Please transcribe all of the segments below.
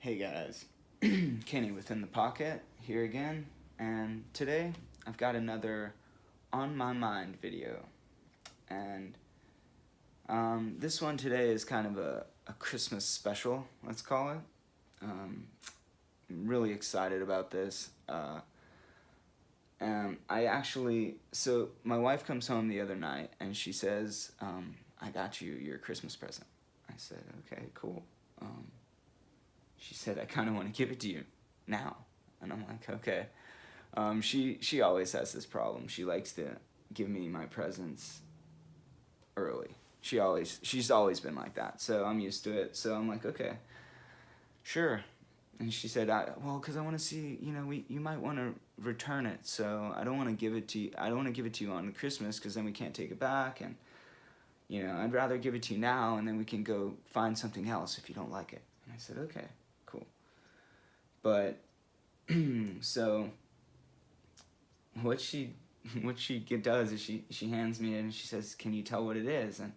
Hey guys, Kenny within the pocket here again, and today I've got another on my mind video, and this one today is kind of a Christmas special, let's call it. I'm really excited about this. So my wife comes home the other night and she says, I got you your Christmas present. I said, okay, cool. She said, I kind of want to give it to you now. And I'm like, okay. She always has this problem. She likes to give me my presents early. She's always been like that. So I'm used to it. So I'm like, okay, sure. And she said, well, because I want to see, you might want to return it. So I don't want to give it to you. I don't want to give it to you on Christmas because then we can't take it back. And, I'd rather give it to you now and then we can go find something else if you don't like it. And I said, okay, cool. But, so what she does is she hands me it and she says, can you tell what it is? And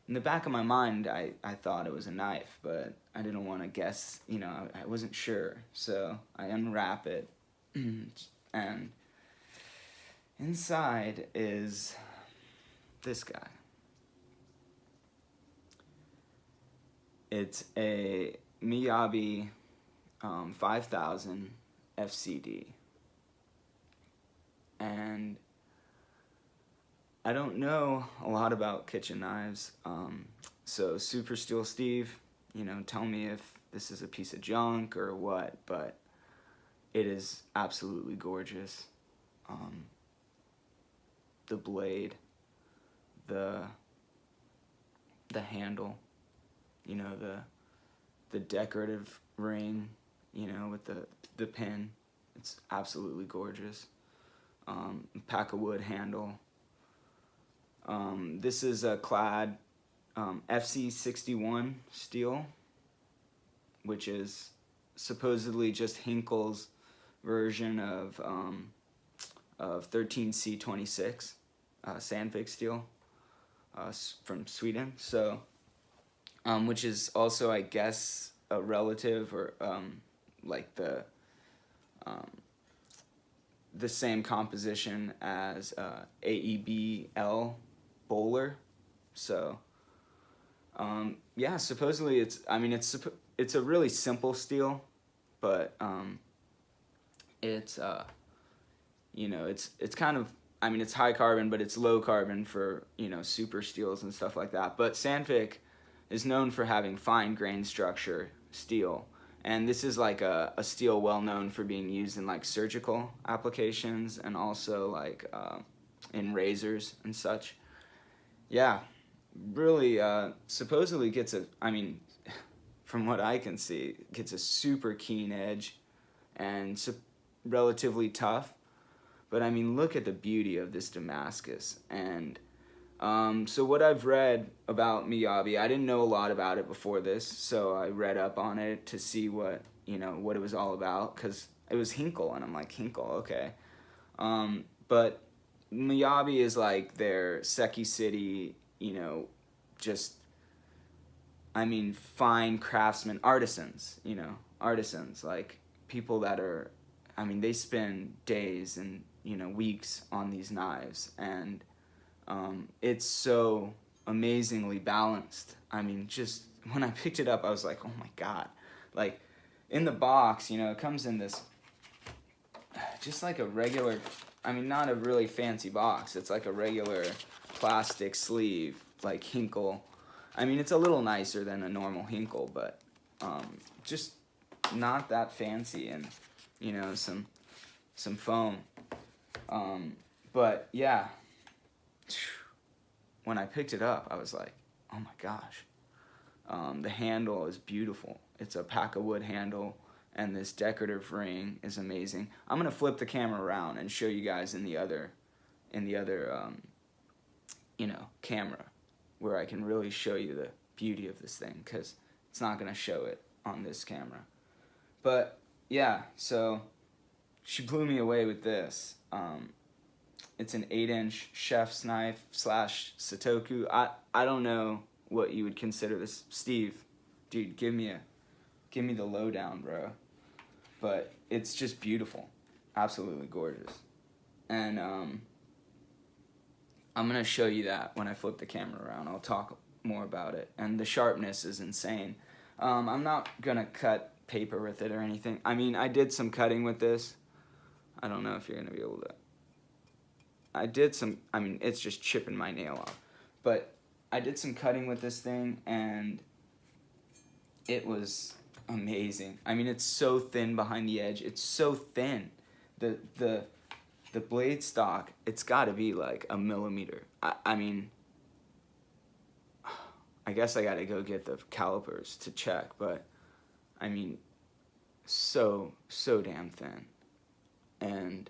in the back of my mind, I thought it was a knife, but I didn't want to guess, I wasn't sure. So I unwrap it, and inside is this guy. It's a Miyabi 5000 FCD. And I don't know a lot about kitchen knives, so Super Steel Steve, tell me if this is a piece of junk or what, but it is absolutely gorgeous. The blade, the handle, the decorative ring, with the pin, it's absolutely gorgeous. Pakka wood handle. This is a clad FC61 steel, which is supposedly just Henckels' version of 13C26 sandvik steel from Sweden. So, which is also, I guess, a relative or like the same composition as AEBL bowler. So yeah, supposedly it's a really simple steel, but it's kind of, it's high carbon, but it's low carbon for super steels and stuff like that. But sandvik is known for having fine grain structure steel. And this is like a steel well known for being used in like surgical applications and also like in razors and such. Yeah, really supposedly gets from what I can see, gets a super keen edge and relatively tough. But look at the beauty of this Damascus. And so what I've read about Miyabi, I didn't know a lot about it before this, so I read up on it to see what it was all about, because it was Henckels, and I'm like, Henckels, okay. But Miyabi is like their Seki City, just, fine craftsmen, artisans, like people that are, they spend days and, weeks on these knives, and it's so amazingly balanced. Just when I picked it up, I was like, oh my God. Like, in the box, it comes in this, just like a regular, not a really fancy box. It's like a regular plastic sleeve, like Henckels. It's a little nicer than a normal Henckels, but just not that fancy, and, some foam. But yeah, when I picked it up, I was like, oh my gosh. The handle is beautiful. It's a pakka wood handle, and this decorative ring is amazing. I'm gonna flip the camera around and show you guys in the other camera, where I can really show you the beauty of this thing, because it's not gonna show it on this camera. But yeah, so she blew me away with this. It's an 8-inch chef's knife / Satoku. I don't know what you would consider this. Steve, dude, give me give me the lowdown, bro. But it's just beautiful, absolutely gorgeous. And I'm gonna show you that when I flip the camera around. I'll talk more about it. And the sharpness is insane. I'm not gonna cut paper with it or anything. I mean, I did some cutting with this. I don't know if you're gonna be able to. I did some, I mean, it's just chipping my nail off. But I did some cutting with this thing, and it was amazing. I mean, it's so thin behind the edge. It's so thin. The blade stock, it's got to be like a millimeter. I mean, I guess I got to go get the calipers to check, but I mean, so damn thin. And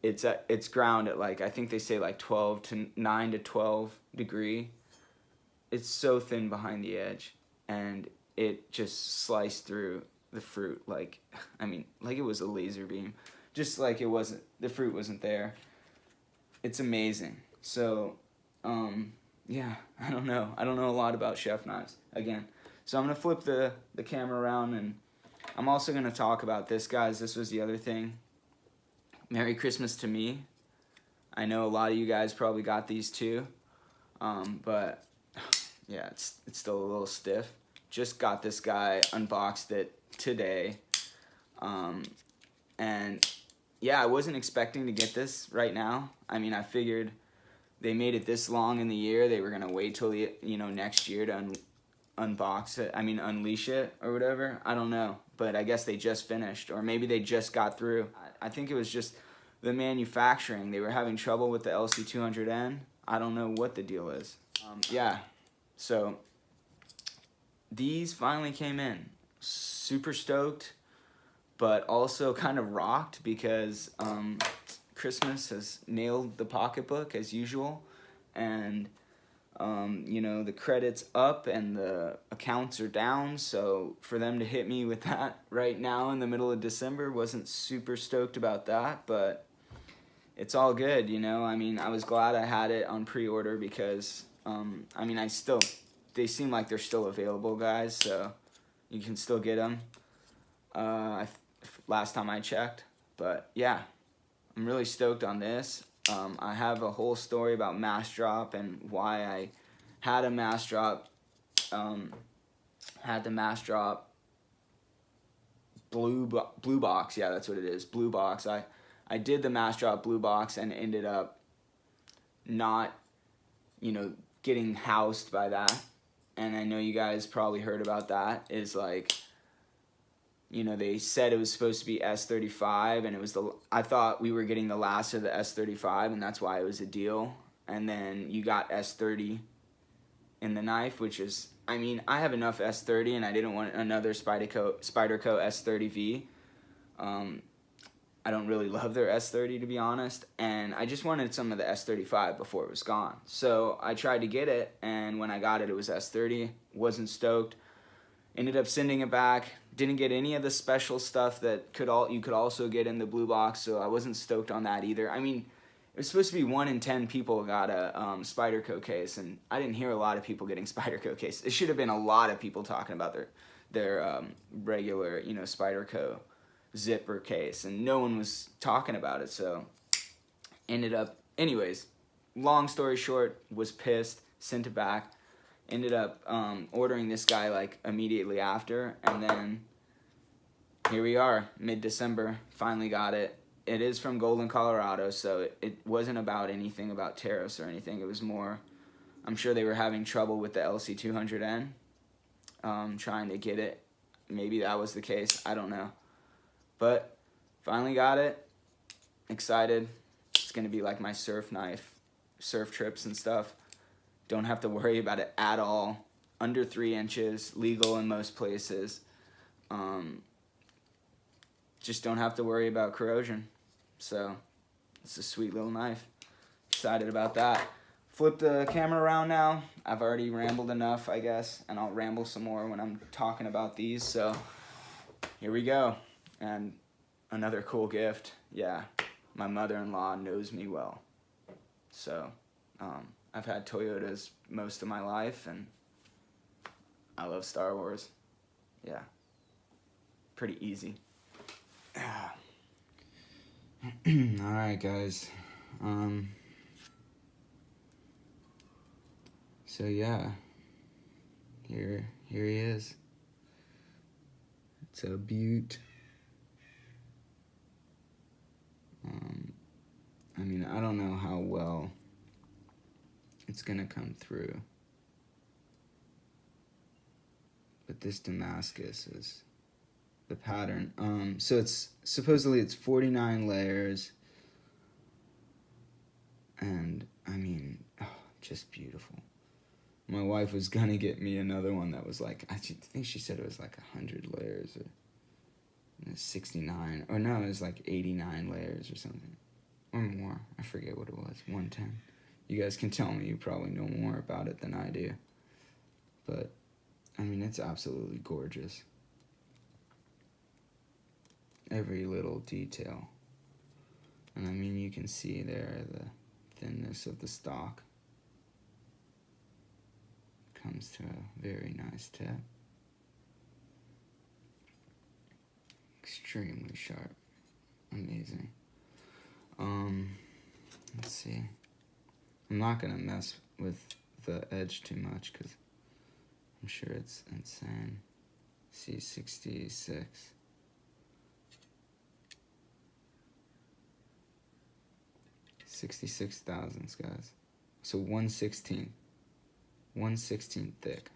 it's ground at like, I think they say like 9 to 12 degree. It's so thin behind the edge, and it just sliced through the fruit like, I mean, like it was a laser beam. Just like it wasn't, the fruit wasn't there. It's amazing. So, yeah, I don't know. I don't know a lot about chef knives, again. So I'm going to flip the camera around, and I'm also going to talk about this, guys. This was the other thing. Merry Christmas to me. I know a lot of you guys probably got these too, but yeah, it's still a little stiff. Just got this guy, unboxed it today, and yeah, I wasn't expecting to get this right now. I mean, I figured they made it this long in the year, they were gonna wait till the, you know, next year to unbox it. I mean, unleash it or whatever. I don't know, but I guess they just finished, or maybe they just got through. I think it was just the manufacturing. They were having trouble with the LC200N. I don't know what the deal is. Yeah, so these finally came in. Super stoked, but also kind of rocked because Christmas has nailed the pocketbook as usual, and you know, the credit's up and the accounts are down, so for them to hit me with that right now in the middle of December, wasn't super stoked about that, but it's all good, you know. I mean, I was glad I had it on pre-order because I mean, they seem like they're still available, guys, so you can still get them last time I checked. But yeah, I'm really stoked on this. I have a whole story about mass drop and why I had a mass drop, had the mass drop blue box. Yeah, that's what it is, blue box. I did the mass drop blue box and ended up not, you know, getting housed by that. And I know you guys probably heard about that, is like, you know, they said it was supposed to be S35, and it was I thought we were getting the last of the S35, and that's why it was a deal. And then you got S30 in the knife, which is, I mean, I have enough S30, and I didn't want another Spyderco S30V. I don't really love their S30, to be honest, and I just wanted some of the S35 before it was gone. So I tried to get it, and when I got it, it was S30. Wasn't stoked. Ended up sending it back. Didn't get any of the special stuff that you could also get in the blue box, so I wasn't stoked on that either. I mean, it was supposed to be 1 in 10 people got a Spyderco case, and I didn't hear a lot of people getting Spyderco cases. It should have been a lot of people talking about their regular, you know, Spyderco zipper case, and no one was talking about it. So ended up, anyways, long story short, was pissed, sent it back. Ended up ordering this guy like immediately after, and then here we are, mid-December, finally got it. It is from Golden, Colorado, so it wasn't about anything about tariffs or anything. It was more, I'm sure they were having trouble with the LC200N, trying to get it. Maybe that was the case, I don't know. But finally got it, excited. It's gonna be like my surf knife, surf trips and stuff. Don't have to worry about it at all. Under 3 inches, legal in most places. Just don't have to worry about corrosion. So it's a sweet little knife. Excited about that. Flip the camera around now. I've already rambled enough, I guess, and I'll ramble some more when I'm talking about these. So here we go. And another cool gift. Yeah, my mother-in-law knows me well. So I've had Toyotas most of my life, and I love Star Wars. Yeah. pretty easy. Alright, guys. So yeah, here he is. It's a beaut. I mean, I don't know how well it's gonna come through, but this Damascus is the pattern. So it's supposedly it's 49 layers, and I mean, just beautiful. My wife was gonna get me another one that was like, I think she said it was like 100 layers or 69, or no, it was like 89 layers or something, or more. I forget what it was. 110. You guys can tell me. You probably know more about it than I do. But I mean, it's absolutely gorgeous. Every little detail. And I mean, you can see there the thinness of the stock. Comes to a very nice tip. Extremely sharp. Amazing. Let's see. I'm not gonna mess with the edge too much because I'm sure it's insane. See, 66. 66 thousandths, guys. So 1/16. 1/16 thick.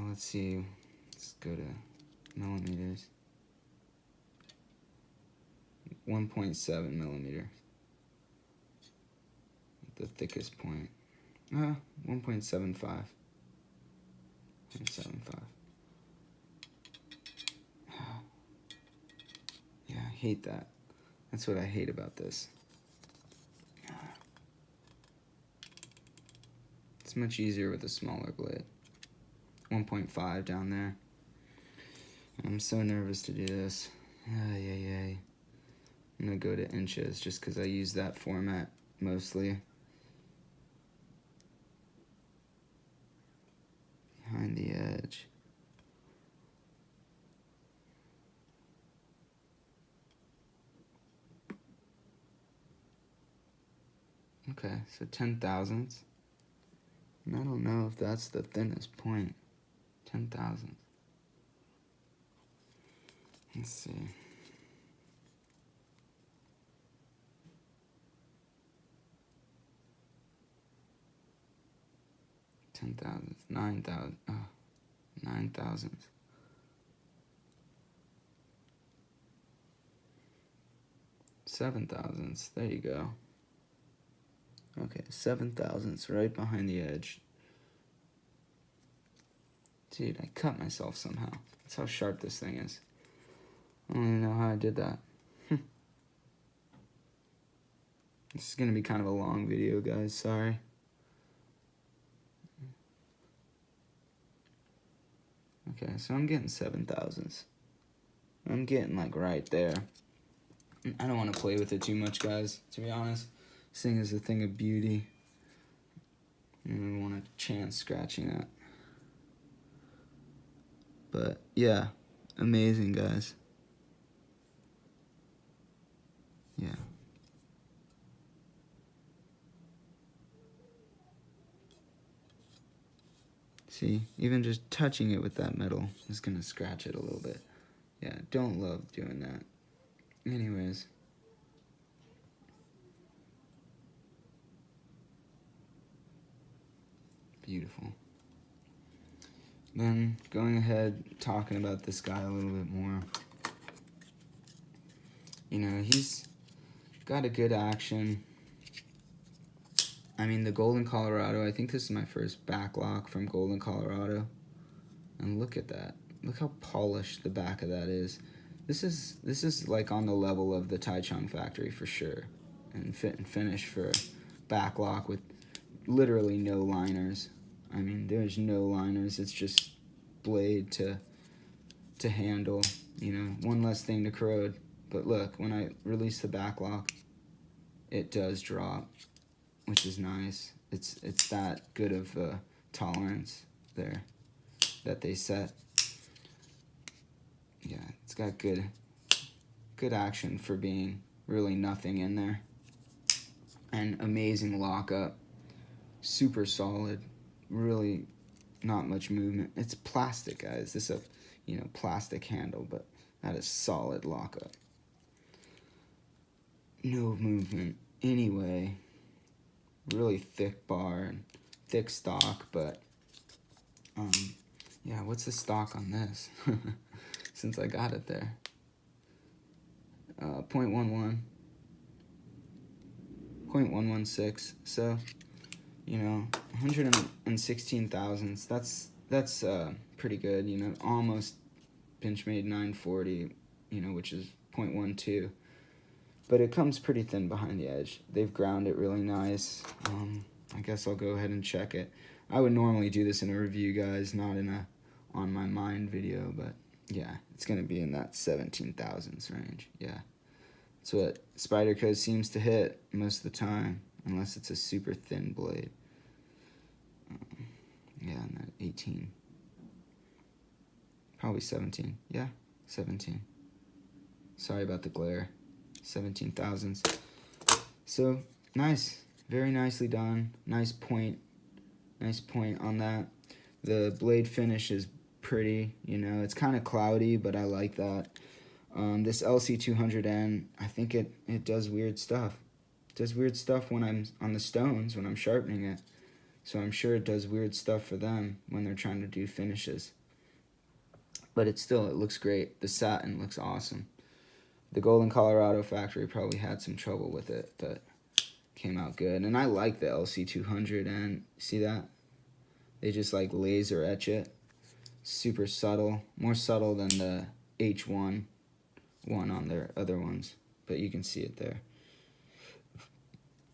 Let's see. Let's go to millimeters. 1.7 millimeters. The thickest point. 1.75. 1.75. Yeah, I hate that. That's what I hate about this. It's much easier with a smaller blade. 1.5 down there. I'm so nervous to do this. I'm gonna go to inches just because I use that format mostly. Behind the edge. Okay, so 10 thousandths. And I don't know if that's the thinnest point. 10 thousandths. Let's see. Ten thousandths. 9,000. 9 thousandths. 7 thousandths. There you go. Okay, 7 thousandths right behind the edge. Dude, I cut myself somehow. That's how sharp this thing is. I don't even know how I did that. This is gonna be kind of a long video, guys. Sorry. Okay, so I'm getting 7 thousandths. I'm getting like right there. I don't want to play with it too much, guys, to be honest. This thing is a thing of beauty. I don't want a chance scratching that. But yeah, amazing, guys. Yeah. See, even just touching it with that metal is gonna scratch it a little bit. Yeah, don't love doing that. Anyways. Beautiful. Then, going ahead, talking about this guy a little bit more. You know, he's got a good action. I mean, the Golden Colorado, I think this is my first backlock from Golden Colorado. And look at that. Look how polished the back of that is. This is like on the level of the Taichung factory for sure. And fit and finish for backlock with literally no liners. I mean, there's no liners. It's just blade to handle, you know, one less thing to corrode. But look, when I release the backlock, it does drop, which is nice. It's that good of a tolerance there that they set. It's got good action for being really nothing in there. And amazing lockup. Super solid. Really not much movement. It's plastic, guys. This is a, plastic handle, but that is solid lockup. No movement anyway. Really thick bar and thick stock, but yeah, what's the stock on this? Since I got it there. 0.11. 0.116. So, 116 thousandths. That's pretty good. Almost Benchmade 940. Which is 0.12. But it comes pretty thin behind the edge. They've ground it really nice. I guess I'll go ahead and check it. I would normally do this in a review, guys, not in a on my mind video, but yeah, it's gonna be in that 17 thousandths range. Yeah, that's what Spyderco seems to hit most of the time, unless it's a super thin blade. Yeah, and that 18, probably 17. Yeah, 17. Sorry about the glare. 17 thousandths. So nice, very nicely done. Nice point on that. The blade finish is pretty. It's kind of cloudy, but I like that. This LC200N, I think it does weird stuff. It does weird stuff when I'm on the stones, when I'm sharpening it. So I'm sure it does weird stuff for them when they're trying to do finishes. But it looks great. The satin looks awesome. The Golden, Colorado factory probably had some trouble with it, but came out good. And I like the LC200, and see that? They just like laser etch it. Super subtle. More subtle than the H1 one on their other ones. But you can see it there.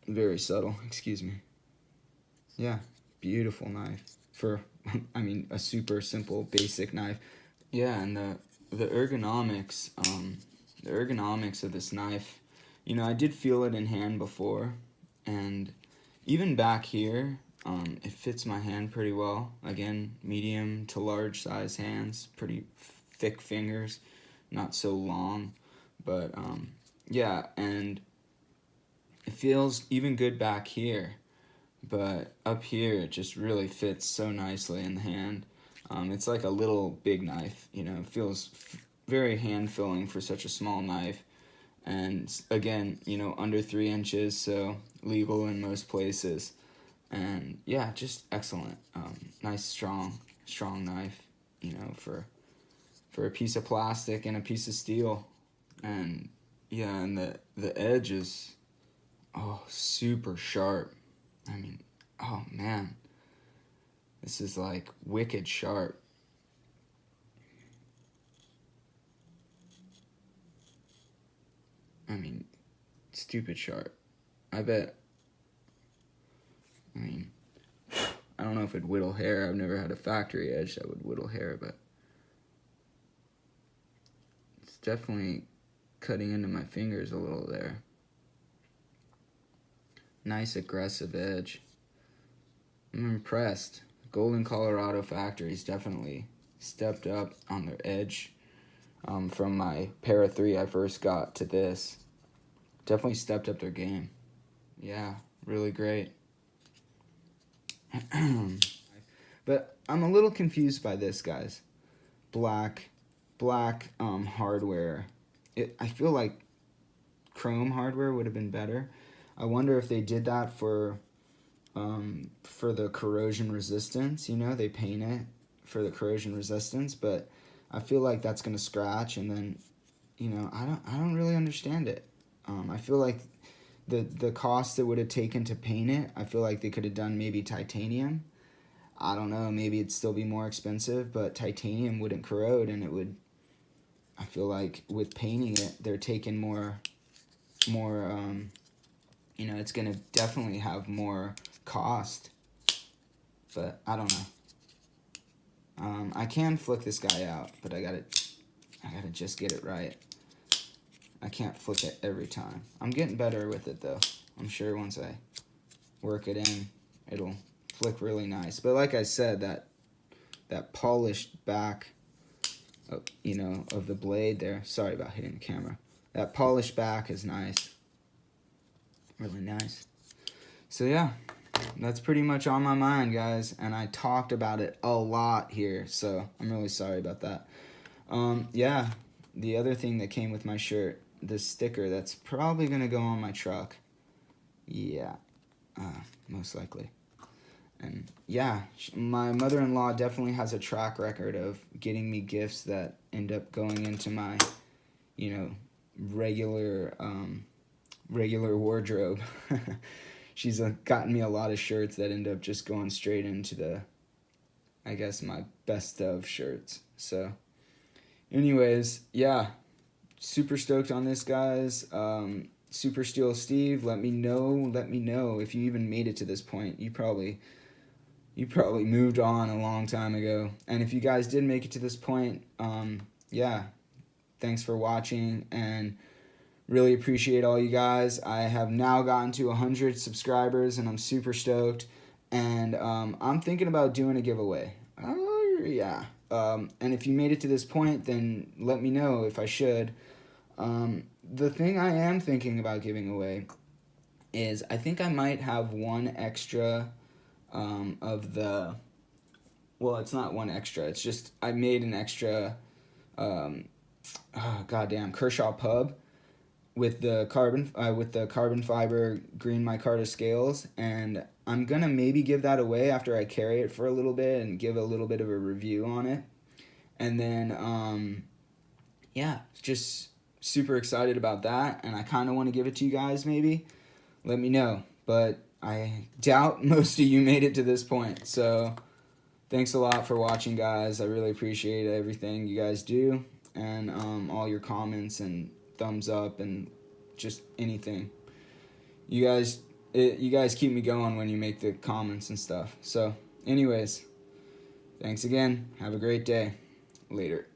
Very subtle, excuse me. Yeah, beautiful knife. For, a super simple, basic knife. Yeah, and the ergonomics, the ergonomics of this knife, I did feel it in hand before, and even back here, it fits my hand pretty well. Again, medium to large size hands, pretty thick fingers, not so long, but yeah, and it feels even good back here, but up here it just really fits so nicely in the hand. It's like a little big knife, it feels very hand-filling for such a small knife, and again, under 3 inches, so legal in most places, and yeah, just excellent. Nice strong knife, for a piece of plastic and a piece of steel, and yeah, and the edge is super sharp. Oh man, this is like wicked sharp. Stupid sharp. I bet. I don't know if it'd whittle hair. I've never had a factory edge that would whittle hair, but it's definitely cutting into my fingers a little there. Nice aggressive edge. I'm impressed. Golden, Colorado factories definitely stepped up on their edge. From my Para 3 I first got to this. Definitely stepped up their game. Yeah, really great. But I'm a little confused by this, guys. Black hardware. I feel like chrome hardware would have been better. I wonder if they did that for the corrosion resistance. They paint it for the corrosion resistance, but I feel like that's gonna scratch, and then I don't really understand it. I feel like the cost it would have taken to paint it, I feel like they could have done maybe titanium. I don't know, maybe it'd still be more expensive, but titanium wouldn't corrode, and it would. I feel like with painting it, they're taking more. It's gonna definitely have more cost, but I don't know. I can flick this guy out, but I gotta just get it right. I can't flick it every time. I'm getting better with it though. I'm sure once I work it in, it'll flick really nice. But like I said, that polished back you know, of the blade there. Sorry about hitting the camera. That polished back is nice. Really nice. So yeah, that's pretty much on my mind, guys. And I talked about it a lot here, so I'm really sorry about that. Yeah, the other thing that came with my shirt, this sticker that's probably going to go on my truck. Yeah, most likely. And yeah, my mother-in-law definitely has a track record of getting me gifts that end up going into my, you know, regular wardrobe. She's gotten me a lot of shirts that end up just going straight into the, I guess, my best of shirts. So anyways, yeah, super stoked on this, guys. Super Steel Steve, let me know if you even made it to this point. You probably moved on a long time ago. And if you guys did make it to this point, yeah, thanks for watching, and really appreciate all you guys. I have now gotten to 100 subscribers, and I'm super stoked. And I'm thinking about doing a giveaway. Oh, yeah. And if you made it to this point, then let me know if I should. The thing I am thinking about giving away is I think I might have one extra of the, well, it's not one extra, it's just I made an extra goddamn Kershaw pub with the carbon fiber green micarta scales, and I'm gonna maybe give that away after I carry it for a little bit and give a little bit of a review on it. And then yeah, just super excited about that, and I kind of want to give it to you guys. Maybe let me know, but I doubt most of you made it to this point. So thanks a lot for watching, guys. I really appreciate everything you guys do, and all your comments and thumbs up and just anything. You guys keep me going when you make the comments and stuff. So anyways, thanks again. Have a great day. Later.